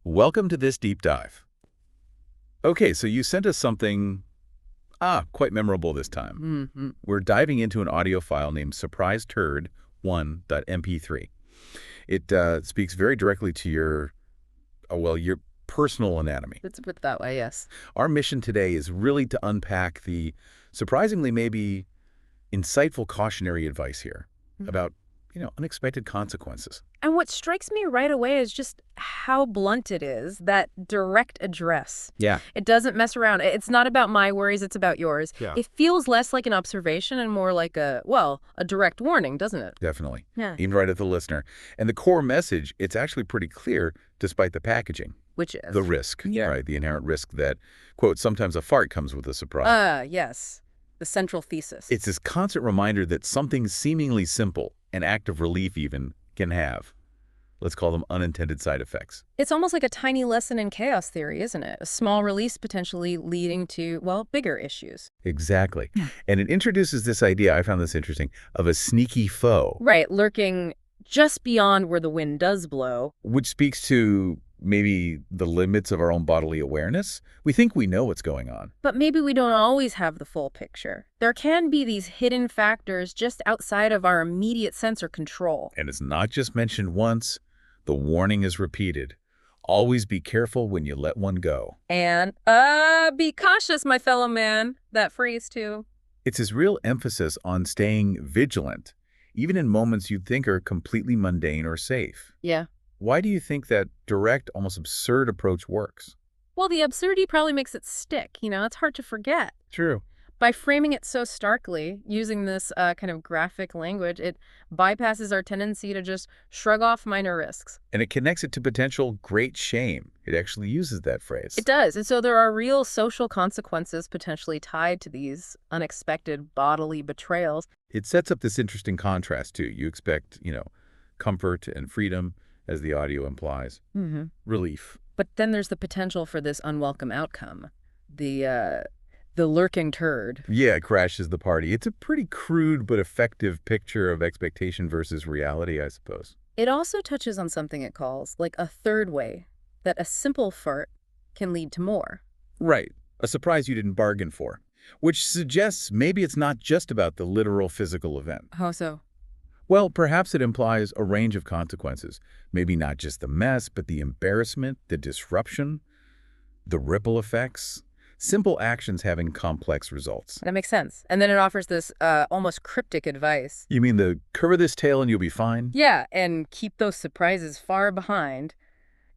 Welcome to this deep dive. Okay, so you sent us something, quite memorable this time. hmm We're diving into an audio file named Surprise Turd 1.mp3. It speaks very directly to your personal anatomy. Let's put it that way, yes. Our mission today is really to unpack the surprisingly maybe insightful cautionary advice here Mhm. about, unexpected consequences. And what strikes me right away is just how blunt it is, that direct address. Yeah. It doesn't mess around. It's not about my worries, it's about yours. Yeah. It feels less like an observation and more like a direct warning, doesn't it? Definitely. Yeah. Aimed right at the listener. And the core message, it's actually pretty clear despite the packaging. Which is? The risk, Yeah. right? The inherent risk that, quote, sometimes a fart comes with a surprise. Yes. The central thesis. It's this constant reminder that something seemingly simple, an act of relief even, can have, let's call them unintended side effects. It's almost like a tiny lesson in chaos theory, isn't it? A small release potentially leading to, well, bigger issues. Exactly. Yeah. And it introduces this idea, I found this interesting, of a sneaky foe, Right, lurking just beyond where the wind does blow. which speaks to maybe the limits of our own bodily awareness. We think we know what's going on. But maybe we don't always have the full picture. There can be these hidden factors just outside of our immediate sense or control. And it's not just mentioned once. The warning is repeated. Always be careful when you let one go. And, be cautious, my fellow man. That phrase, too. It's this real emphasis on staying vigilant, even in moments you'd think are completely mundane or safe. Yeah. Why do you think that direct, almost absurd approach works? Well, the absurdity probably makes it stick. It's hard to forget. True. By framing it so starkly, using this kind of graphic language, it bypasses our tendency to just shrug off minor risks. And it connects it to potential great shame. It actually uses that phrase. It does. And so there are real social consequences potentially tied to these unexpected bodily betrayals. It sets up this interesting contrast, too. You expect, comfort and freedom, as the audio implies. Mm-hmm. Relief. But then there's the potential for this unwelcome outcome. The lurking turd. Yeah, it crashes the party. It's a pretty crude but effective picture of expectation versus reality, I suppose. It also touches on something it calls, like a third way, that a simple fart can lead to more. Right. A surprise you didn't bargain for. Which suggests maybe it's not just about the literal physical event. How so? Well, perhaps it implies a range of consequences. Maybe not just the mess, but the embarrassment, the disruption, the ripple effects. Simple actions having complex results. That makes sense. And then it offers this almost cryptic advice. You mean the cover this tail and you'll be fine? Yeah, and keep those surprises far behind.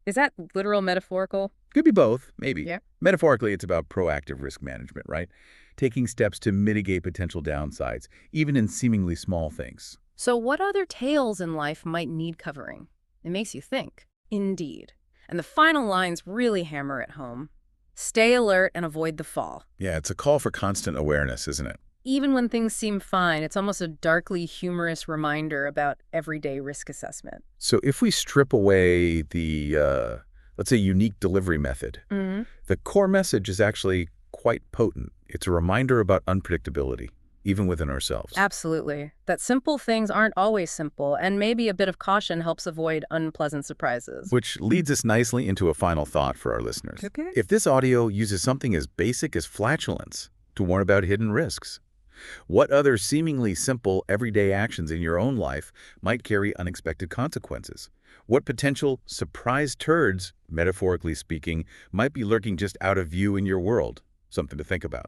Is that literal, metaphorical? Could be both, maybe. Yeah. Metaphorically, it's about proactive risk management, right? Taking steps to mitigate potential downsides, even in seemingly small things. So what other tales in life might need covering? It makes you think. Indeed. And the final lines really hammer it home. Stay alert and avoid the fall. Yeah, it's a call for constant awareness, isn't it? Even when things seem fine, it's almost a darkly humorous reminder about everyday risk assessment. So if we strip away the, let's say, unique delivery method, Mm-hmm. the core message is actually quite potent. It's a reminder about unpredictability, even within ourselves. Absolutely. That simple things aren't always simple, and maybe a bit of caution helps avoid unpleasant surprises. Which leads us nicely into a final thought for our listeners. Okay. If this audio uses something as basic as flatulence to warn about hidden risks, what other seemingly simple everyday actions in your own life might carry unexpected consequences? What potential surprise turds, metaphorically speaking, might be lurking just out of view in your world? Something to think about.